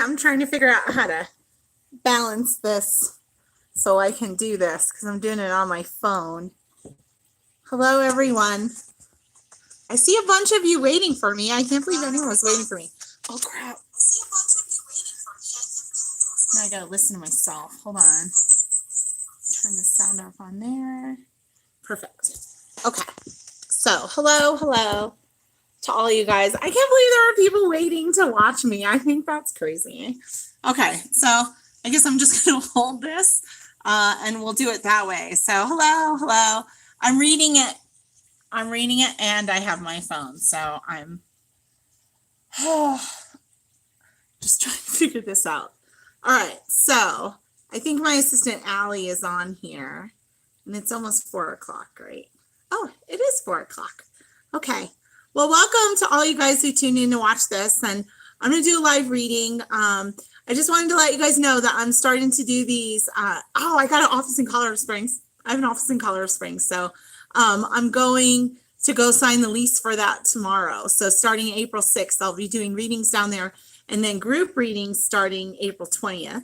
I'm trying to figure out how to balance this so I can do this because I'm doing it on my phone. Hello, everyone. I see a bunch of you waiting for me. I can't believe anyone was waiting for me. Oh, crap. I see a bunch of you waiting for me. I can't believe anyone was waiting for me. Now I got to listen to myself. Hold on. Turn the sound off on there. Perfect. Okay. So, hello to all you guys. I can't believe there are people waiting to watch me. I think that's crazy. Okay, so I guess I'm just going to hold this and we'll do it that way. So, hello. I'm reading it and I have my phone. So I'm just trying to figure this out. All right, so I think my assistant Allie is on here and it's almost 4 o'clock, right? Oh, it is 4 o'clock. Okay. Well, welcome to all you guys who tuned in to watch this. And I'm going to do a live reading. I just wanted to let you guys know that I'm starting to do these. I got an office in Colorado Springs. I have an office in Colorado Springs. So I'm going to go sign the lease for that tomorrow. So starting April 6th, I'll be doing readings down there and then group readings starting April 20th.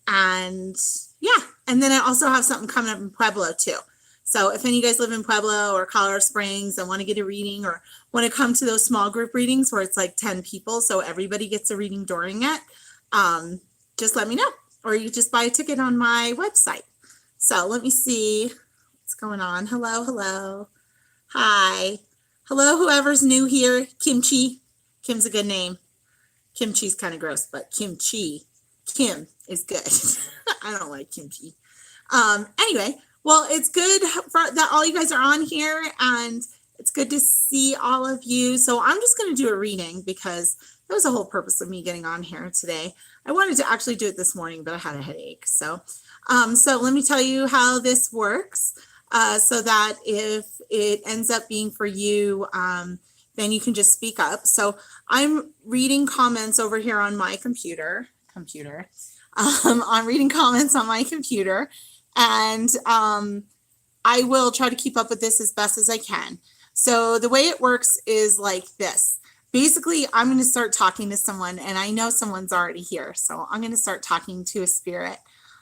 And yeah, and then I also have something coming up in Pueblo too. So if any of you guys live in Pueblo or Colorado Springs and want to get a reading or want to come to those small group readings where it's like 10 people, so everybody gets a reading during it, just let me know. Or you just buy a ticket on my website. So let me see what's going on. Hello. Hi. Hello, whoever's new here. Kimchi. Kim's a good name. Kimchi's kind of gross, but kimchi. Kim is good. I don't like kimchi. Anyway. Well, it's good that all you guys are on here and it's good to see all of you. So I'm just going to do a reading because that was the whole purpose of me getting on here today. I wanted to actually do it this morning, but I had a headache. So let me tell you how this works so that if it ends up being for you, then you can just speak up. So I'm reading comments over here on my computer. I'm reading comments on my computer. And I will try to keep up with this as best as I can. So the way it works is like this. Basically, I'm going to start talking to someone, and I know someone's already here. So I'm going to start talking to a spirit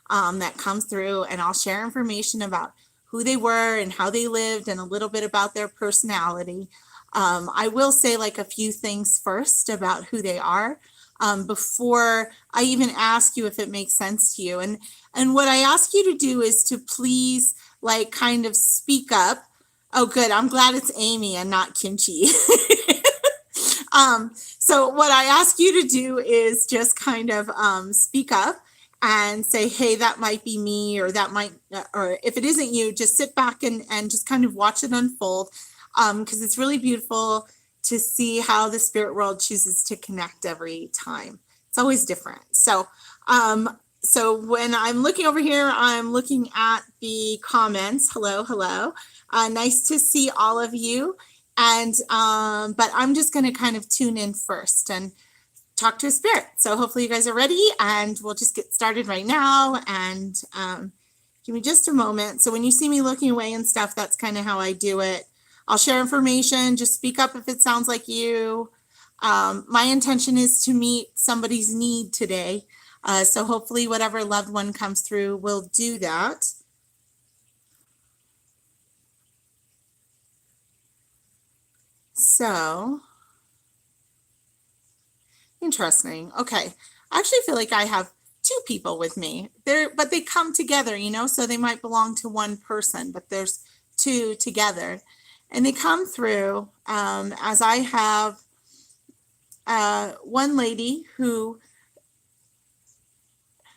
that comes through, and I'll share information about who they were and how they lived and a little bit about their personality. I will say like a few things first about who they are. Before I even ask you if it makes sense to you. And what I ask you to do is to please like kind of speak up. Oh, good. I'm glad it's Amy and not Kimchi. So what I ask you to do is just kind of speak up and say, hey, that might be me, or that might, or if it isn't you, just sit back and just kind of watch it unfold. Because it's really beautiful to see how the spirit world chooses to connect every time. It's always different. So when I'm looking over here, I'm looking at the comments. Hello. Nice to see all of you. And but I'm just going to kind of tune in first and talk to a spirit. So hopefully you guys are ready, and we'll just get started right now. And give me just a moment. So when you see me looking away and stuff, that's kind of how I do it. I'll share information. Just speak up if it sounds like you. My intention is to meet somebody's need today. So hopefully whatever loved one comes through will do that. So, interesting. Okay. I actually feel like I have 2 people with me. But they come together, so they might belong to one person, but there's 2 together. And they come through as I have one lady who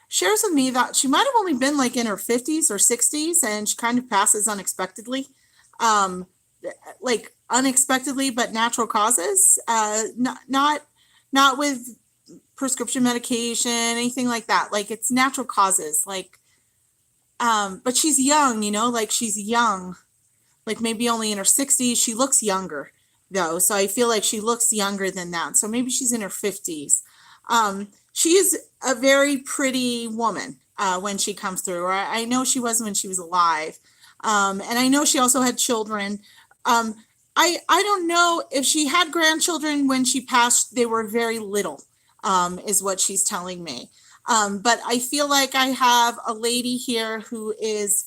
shares with me that she might have only been like in her 50s or 60s, and she kind of passes unexpectedly, like unexpectedly, but natural causes, not with prescription medication, anything like that. Like it's natural causes, like, but she's young, like she's young. Like maybe only in her 60s. She looks younger though. So I feel like she looks younger than that. So maybe she's in her 50s. She is a very pretty woman when she comes through. Or I know she was when she was alive. And I know she also had children. I don't know if she had grandchildren when she passed. They were very little. is what she's telling me. But I feel like I have a lady here who is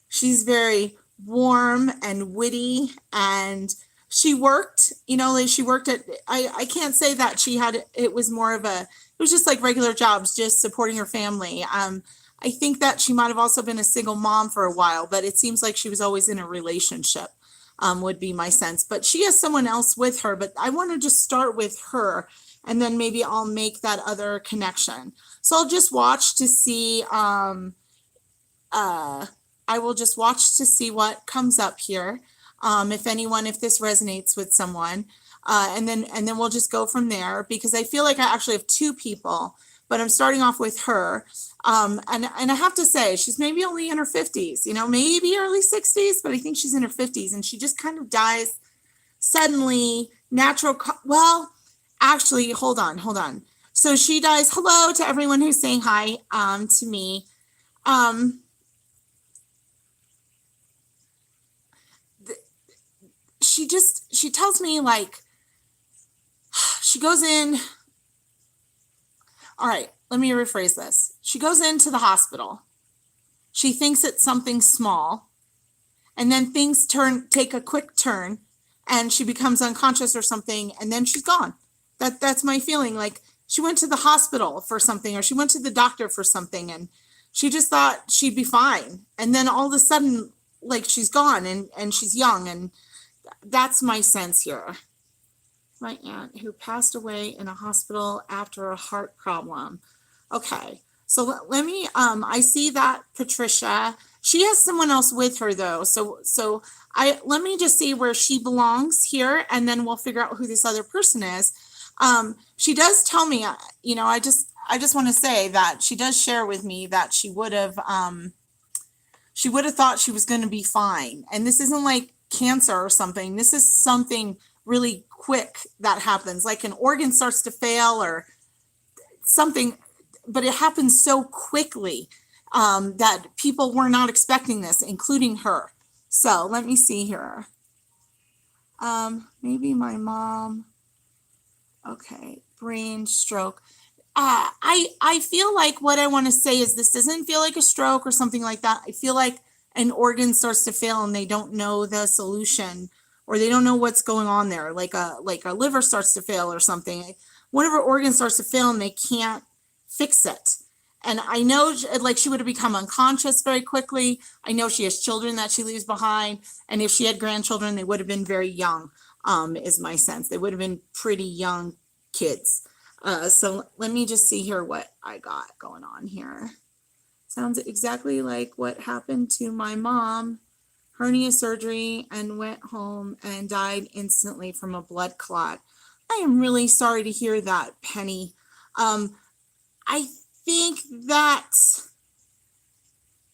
she's very warm and witty, and she worked, like she worked at, I can't say that she had, it was more of it was just like regular jobs, just supporting her family. I think that she might have also been a single mom for a while, but it seems like she was always in a relationship, would be my sense. But she has someone else with her, but I want to just start with her, and then maybe I'll make that other connection. So I'll just watch to see, I will just watch to see what comes up here. If this resonates with someone, and then we'll just go from there, because I feel like I actually have two people, but I'm starting off with her. And I have to say, she's maybe only in her 50s, maybe early 60s, but I think she's in her 50s, and she just kind of dies suddenly, well, actually, hold on. So she dies, hello to everyone who's saying hi, to me. She tells me, like, she goes in. All right, let me rephrase this. She goes into the hospital. She thinks it's something small, and then things take a quick turn, and she becomes unconscious or something, and then she's gone. That's my feeling. Like, she went to the hospital for something, or she went to the doctor for something, and she just thought she'd be fine. And then all of a sudden, like, she's gone, and she's young, and that's my sense here. My aunt who passed away in a hospital after a heart problem. Okay, so let me, I see that Patricia, she has someone else with her though. So let me just see where she belongs here, and then we'll figure out who this other person is. She does tell me, I just want to say that she does share with me that she would have thought she was going to be fine. And this isn't like cancer or something. This is something really quick that happens, like an organ starts to fail or something, but it happens so quickly, that people were not expecting this, including her. So let me see here. Maybe my mom. Okay, brain stroke. I feel like what I want to say is this doesn't feel like a stroke or something like that. I feel like an organ starts to fail and they don't know the solution, or they don't know what's going on there. Like a liver starts to fail or something. One of her organs starts to fail and they can't fix it. And I know, like, she would have become unconscious very quickly. I know she has children that she leaves behind. And if she had grandchildren, they would have been very young, is my sense. They would have been pretty young kids. So let me just see here what I got going on here. Sounds exactly like what happened to my mom. Hernia surgery, and went home and died instantly from a blood clot. I am really sorry to hear that, Penny. I think that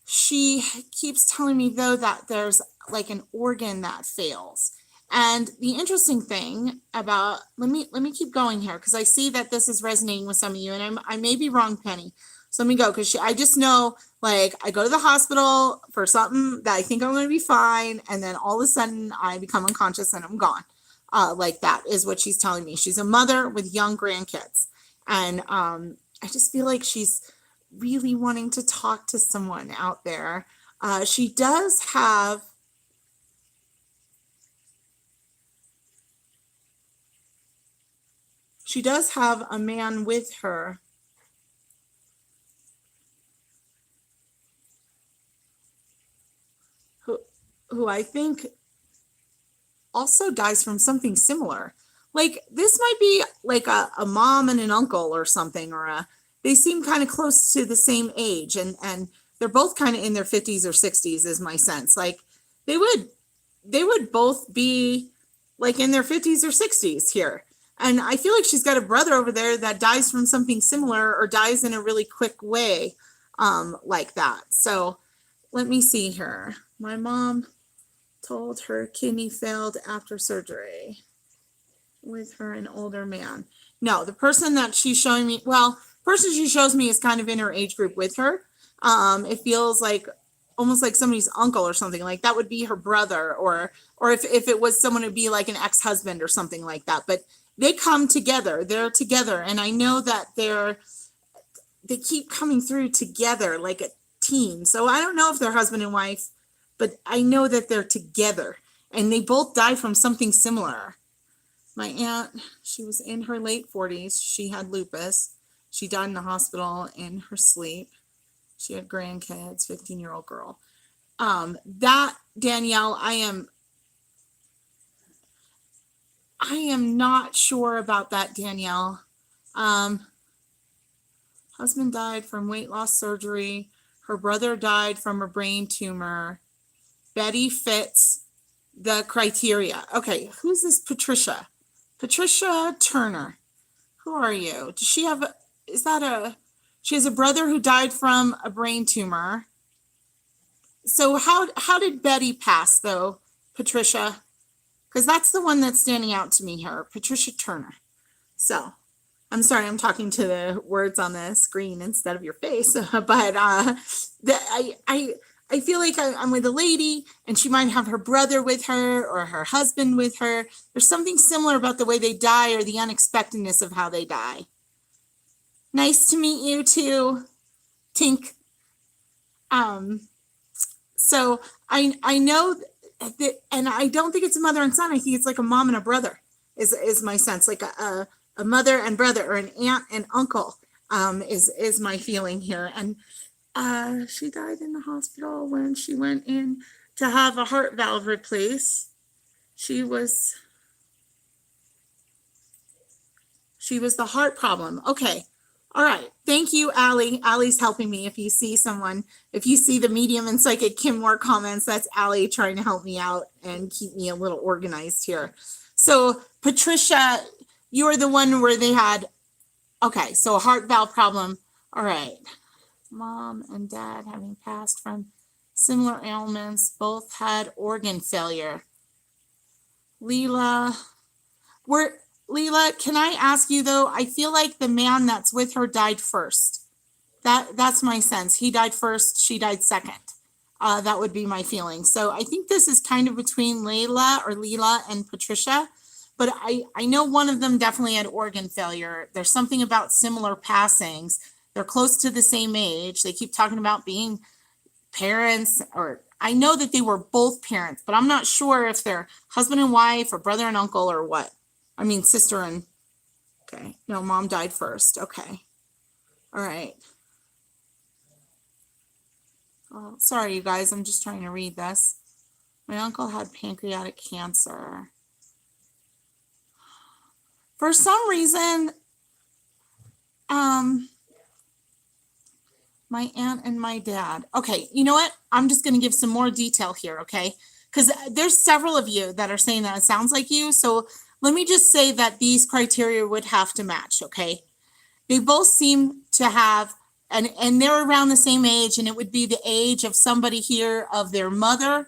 she keeps telling me though that there's like an organ that fails. And the interesting thing about, let me keep going here, because I see that this is resonating with some of you, and I may be wrong, Penny. So let me go, because I just know, like, I go to the hospital for something that I think I'm going to be fine, and then all of a sudden I become unconscious and I'm gone. Like, that is what she's telling me. She's a mother with young grandkids, and I just feel like she's really wanting to talk to someone out there. She does have a man with her who I think also dies from something similar. Like, this might be like a mom and an uncle or something, or they seem kind of close to the same age, and they're both kind of in their 50s or 60s is my sense. Like, they would both be like in their 50s or 60s here. And I feel like she's got a brother over there that dies from something similar, or dies in a really quick way, like that. So let me see here. My mom told her kidney failed after surgery. With her, an older man. No, the person that she's showing me, person she shows me is kind of in her age group with her. It feels like almost like somebody's uncle or something. Like that would be her brother, or if it was someone, it'd be like an ex-husband or something like that. But they come together. They're together, and I know that they keep coming through together like a team. So I don't know if they're husband and wife, but I know that they're together, and they both died from something similar. My aunt, she was in her late 40s. She had lupus. She died in the hospital in her sleep. She had grandkids, 15-year-old girl. That Danielle, I am not sure about that, Danielle. Husband died from weight loss surgery. Her brother died from a brain tumor. Betty fits the criteria. Okay, who's this Patricia? Patricia Turner. Who are you? Does she have she has a brother who died from a brain tumor. So how did Betty pass though, Patricia? Because that's the one that's standing out to me here, Patricia Turner. So I'm sorry, I'm talking to the words on the screen instead of your face, but I feel like I'm with a lady and she might have her brother with her or her husband with her. There's something similar about the way they die or the unexpectedness of how they die. Nice to meet you too, Tink. So I know that, and I don't think it's a mother and son. I think it's like a mom and a brother is my sense, like a mother and brother, or an aunt and uncle, is my feeling here. And she died in the hospital when she went in to have a heart valve replaced. She was the heart problem. Okay. All right. Thank you, Allie. Allie's helping me. If you see the medium and psychic Kim Moore comments, that's Allie trying to help me out and keep me a little organized here. So Patricia, you're the one where they had, okay, so a heart valve problem. All right. Mom and dad having passed from similar ailments, both had organ failure. Leela, can I ask you though, I feel like the man that's with her died first. That's my sense. He died first, she died second. That would be my feeling. So I think this is kind of between Leela and Patricia, but I know one of them definitely had organ failure. There's something about similar passings. They're close to the same age. They keep talking about being parents, or I know that they were both parents, but I'm not sure if they're husband and wife or brother and uncle or what. I mean, sister and, okay. No, mom died first. Okay. All right. Oh, sorry, you guys. I'm just trying to read this. My uncle had pancreatic cancer. For some reason, my aunt and my dad. Okay, you know what? I'm just going to give some more detail here, okay? Because there's several of you that are saying that it sounds like you. So let me just say that these criteria would have to match, okay? They both seem to have, and they're around the same age, and it would be the age of somebody here of their mother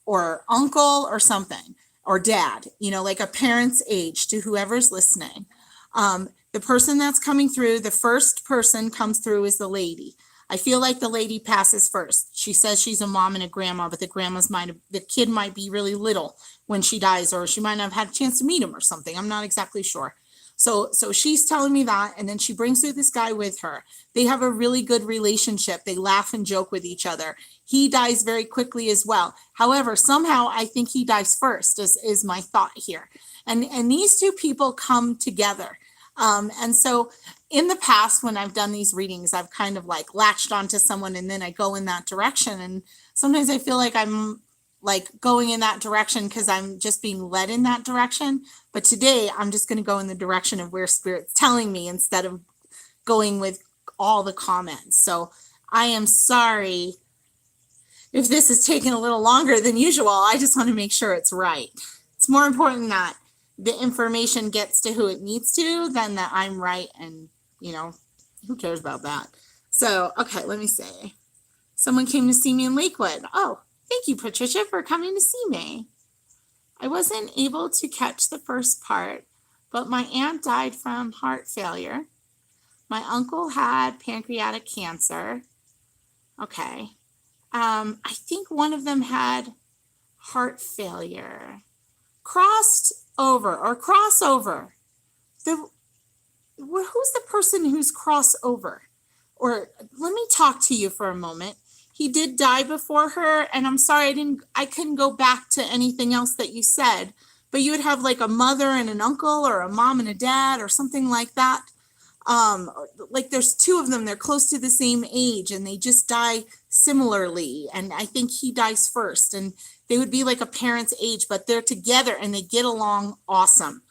or uncle or something, or dad, like a parent's age to whoever's listening. The person that's coming through, the first person comes through is the lady. I feel like the lady passes first. She says she's a mom and a grandma, but the kid might be really little when she dies, or she might not have had a chance to meet him or something. I'm not exactly sure. So she's telling me that, and then she brings through this guy with her. They have a really good relationship. They laugh and joke with each other. He dies very quickly as well. However, somehow I think he dies first is my thought here. And these two people come together. And so in the past, when I've done these readings, I've kind of like latched onto someone and then I go in that direction. And sometimes I feel like I'm like going in that direction because I'm just being led in that direction. But today I'm just going to go in the direction of where Spirit's telling me instead of going with all the comments. So I am sorry if this is taking a little longer than usual. I just want to make sure it's right. It's more important that the information gets to who it needs to than that I'm right. And, who cares about that? So, okay, let me see. Someone came to see me in Lakewood. Oh, thank you, Patricia, for coming to see me. I wasn't able to catch the first part, but my aunt died from heart failure. My uncle had pancreatic cancer. Okay. I think one of them had heart failure. Crossed over or crossover. The who's the person who's crossover? Or let me talk to you for a moment. He did die before her, and I'm sorry I couldn't go back to anything else that you said, but you would have like a mother and an uncle or a mom and a dad or something like that. Like there's two of them, they're close to the same age and they just die similarly. And I think he dies first, and they would be like a parent's age, but they're together and they get along awesome,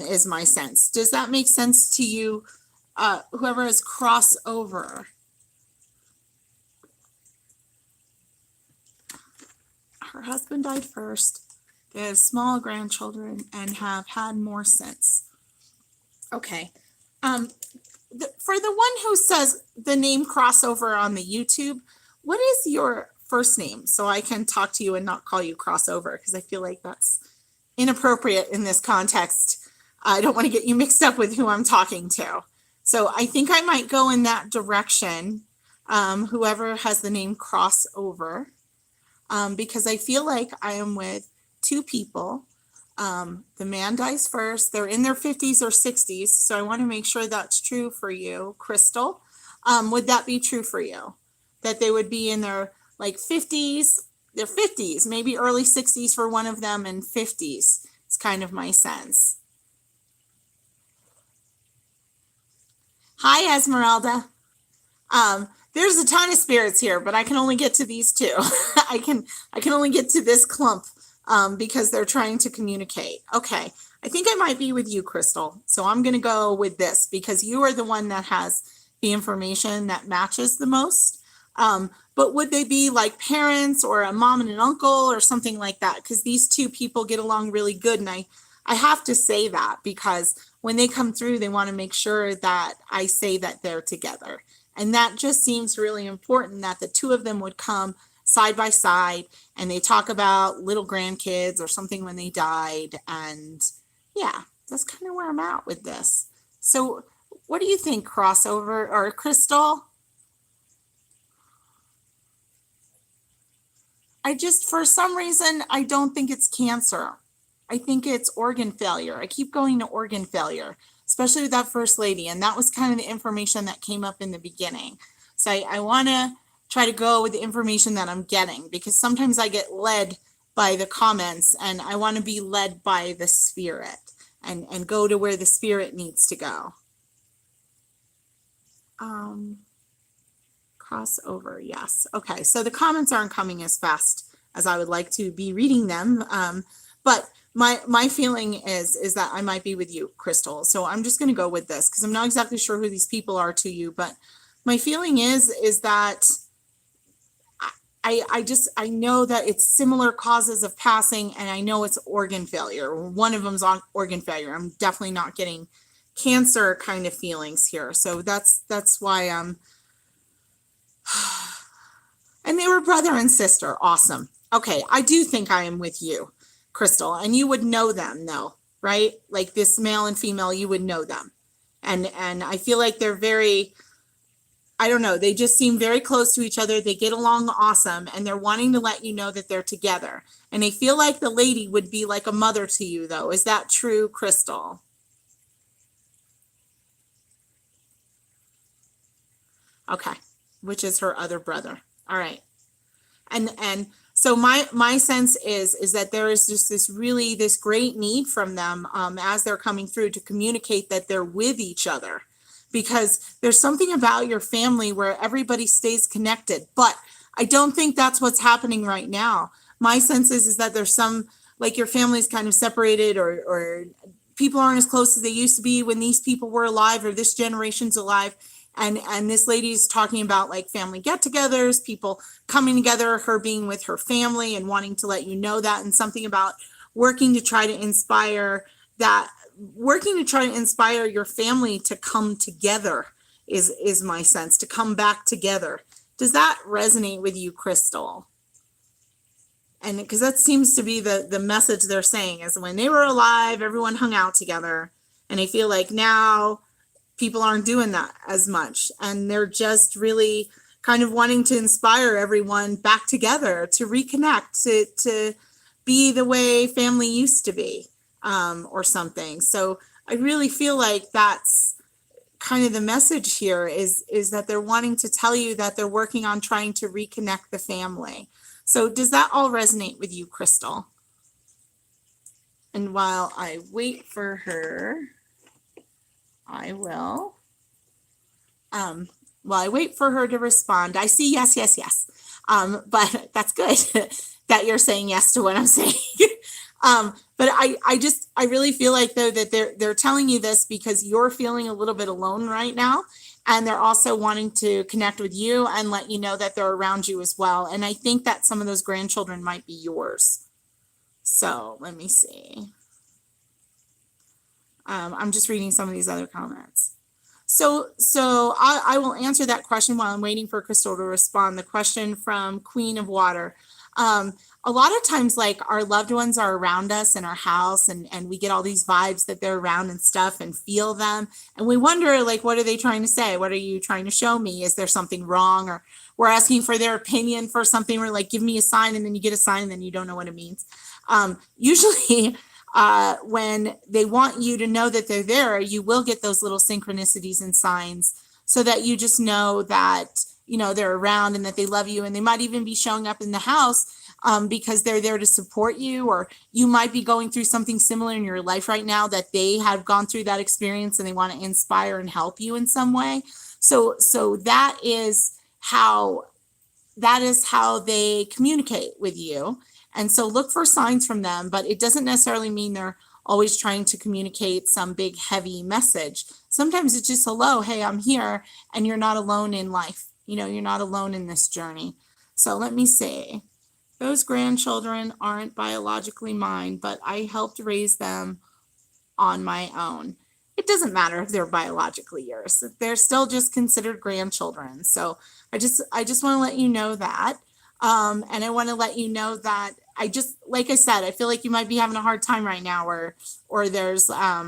is my sense. Does that make sense to you? Whoever has crossover. Her husband died first. They have small grandchildren and have had more since. Okay. For the one who says the name crossover on the YouTube, what is your first name? So I can talk to you and not call you crossover, because I feel like that's inappropriate in this context. I don't want to get you mixed up with who I'm talking to. So I think I might go in that direction, whoever has the name crossover, because I feel like I am with two people. The man dies first. They're in their 50s or 60s. So I want to make sure that's true for you, Crystal. Would that be true for you? That they would be in their like 50s, their 50s, maybe early 60s for one of them, and 50s. It's kind of my sense. Hi, Esmeralda. There's a ton of spirits here, but I can only get to these two. I can only get to this clump. Because they're trying to communicate. Okay, I think I might be with you, Crystal. So I'm going to go with this because you are the one that has the information that matches the most. But would they be like parents or a mom and an uncle or something like that? Because these two people get along really good. And I have to say that because when they come through, they want to make sure that I say that they're together. And that just seems really important, that the two of them would come side by side and they talk about little grandkids or something when they died. And yeah, that's kind of where I'm at with this. So what do you think, crossover or Crystal? For some reason, I don't think it's cancer. I think it's organ failure. I keep going to organ failure, especially with that first lady. And that was kind of the information that came up in the beginning. So I want to try to go with the information that I'm getting, because sometimes I get led by the comments and I want to be led by the spirit and go to where the spirit needs to go. Crossover, yes. Okay, so the comments aren't coming as fast as I would like to be reading them. But my feeling is that I might be with you, Crystal. So I'm just going to go with this because I'm not exactly sure who these people are to you, but my feeling is that I know that it's similar causes of passing, and I know it's organ failure. One of them's on organ failure. I'm definitely not getting cancer kind of feelings here. So that's why and they were brother and sister. Awesome. Okay. I do think I am with you, Crystal, and you would know them though, right? Like this male and female, you would know them. And I feel like they're very, I don't know, they just seem very close to each other. They get along awesome, and they're wanting to let you know that they're together. And I feel like the lady would be like a mother to you, though. Is that true, Crystal? Okay, which is her other brother. All right. And so my sense is that there is just this great need from them as they're coming through to communicate that they're with each other. Because there's something about your family where everybody stays connected, but I don't think that's what's happening right now. My sense is that there's some, like your family's kind of separated, or people aren't as close as they used to be when these people were alive, or this generation's alive. And this lady's talking about like family get-togethers, people coming together, her being with her family and wanting to let you know that, and something about working to try to inspire your family to come together is my sense, to come back together. Does that resonate with you, Crystal? And because that seems to be the message they're saying, is when they were alive, everyone hung out together. And I feel like now people aren't doing that as much. And they're just really kind of wanting to inspire everyone back together, to reconnect, to be the way family used to be, or something. So I really feel like that's kind of the message here, is that they're wanting to tell you that they're working on trying to reconnect the family. So does that all resonate with you, Crystal? And while I wait for her, I will, while I wait for her to respond, I see yes, yes, yes. But that's good that you're saying yes to what I'm saying. But I really feel like, though, that they're telling you this because you're feeling a little bit alone right now. And they're also wanting to connect with you and let you know that they're around you as well. And I think that some of those grandchildren might be yours. So let me see. I'm just reading some of these other comments. So I will answer that question while I'm waiting for Crystal to respond. The question from Queen of Water. A lot of times, like, our loved ones are around us in our house, and we get all these vibes that they're around and stuff, and feel them. And we wonder, like, what are they trying to say? What are you trying to show me? Is there something wrong? Or we're asking for their opinion for something. We're like, give me a sign, and then you get a sign, and then you don't know what it means. Usually, when they want you to know that they're there, you will get those little synchronicities and signs, so that you just know that, you know, they're around and that they love you. And they might even be showing up in the house because they're there to support you, or you might be going through something similar in your life right now that they have gone through that experience, and they want to inspire and help you in some way. So that is how they communicate with you. And so look for signs from them, but it doesn't necessarily mean they're always trying to communicate some big, heavy message. Sometimes it's just, hello, hey, I'm here, and you're not alone in life. You know, you're not alone in this journey. So let me see. Those grandchildren aren't biologically mine, but I helped raise them on my own. It doesn't matter if they're biologically yours. They're still just considered grandchildren. So I just want to let you know that. And I want to let you know that like I said, I feel like you might be having a hard time right now, or there's, I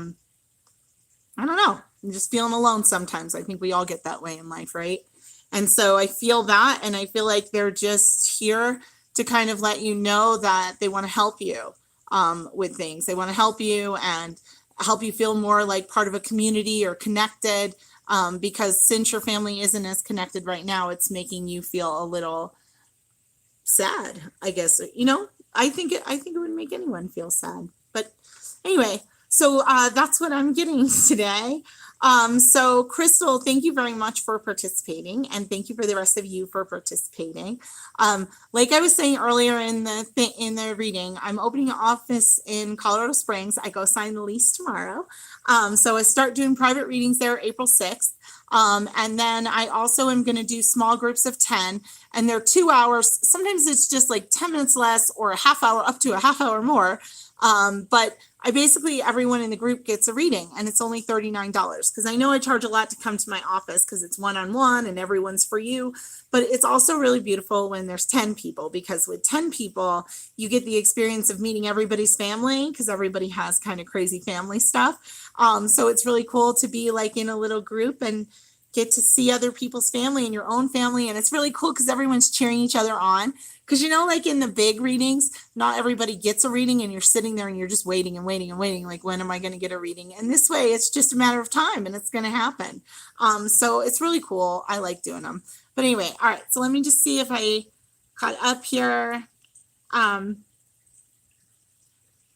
don't know, I'm just feeling alone sometimes. I think we all get that way in life, right? And so I feel that, and I feel like they're just here to kind of let you know that they want to help you with things. They want to help you and help you feel more like part of a community or connected, because since your family isn't as connected right now, it's making you feel a little sad, I guess. You know, I think it would make anyone feel sad. But anyway, so that's what I'm getting today. So Crystal, thank you very much for participating, and thank you for the rest of you for participating. Like I was saying earlier in the reading, I'm opening an office in Colorado Springs. I go sign the lease tomorrow. So I start doing private readings there April 6th. And then I also am going to do small groups of 10, and they're 2 hours. Sometimes it's just like 10 minutes less, or a half hour, up to a half hour more. But I basically, everyone in the group gets a reading, and it's only $39, because I know I charge a lot to come to my office because it's one-on-one and everyone's for you. But it's also really beautiful when there's 10 people, because with 10 people, you get the experience of meeting everybody's family, because everybody has kind of crazy family stuff. So it's really cool to be like in a little group and get to see other people's family and your own family. And it's really cool because everyone's cheering each other on. Because, you know, like in the big readings, not everybody gets a reading, and you're sitting there and you're just waiting and waiting and waiting. Like, when am I going to get a reading? And this way, it's just a matter of time, and it's going to happen. So it's really cool. I like doing them. But anyway, all right. So let me just see if I caught up here.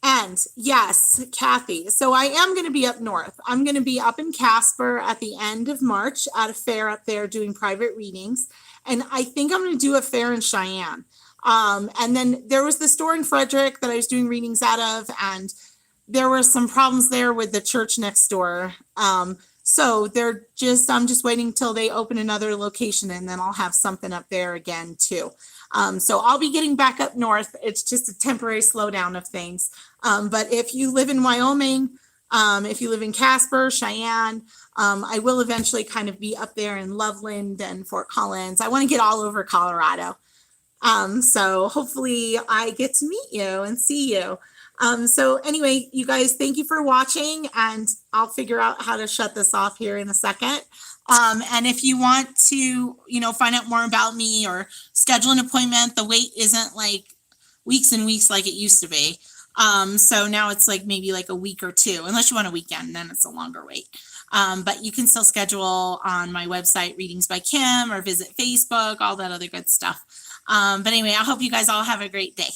And yes, Kathy. So I am going to be up north. I'm going to be up in Casper at the end of March at a fair up there doing private readings. And I think I'm going to do a fair in Cheyenne. And then there was the store in Frederick that I was doing readings out of, and there were some problems there with the church next door. So I'm just waiting till they open another location, and then I'll have something up there again too. So I'll be getting back up north. It's just a temporary slowdown of things. But if you live in Wyoming, if you live in Casper, Cheyenne, I will eventually kind of be up there in Loveland and Fort Collins. I want to get all over Colorado. So hopefully I get to meet you and see you. So anyway, you guys, thank you for watching, and I'll figure out how to shut this off here in a second. And if you want to, find out more about me or schedule an appointment, the wait isn't like weeks and weeks like it used to be. So now it's like maybe like a week or two, unless you want a weekend, then it's a longer wait. But you can still schedule on my website, Readings by Kim, or visit Facebook, all that other good stuff. But anyway, I hope you guys all have a great day.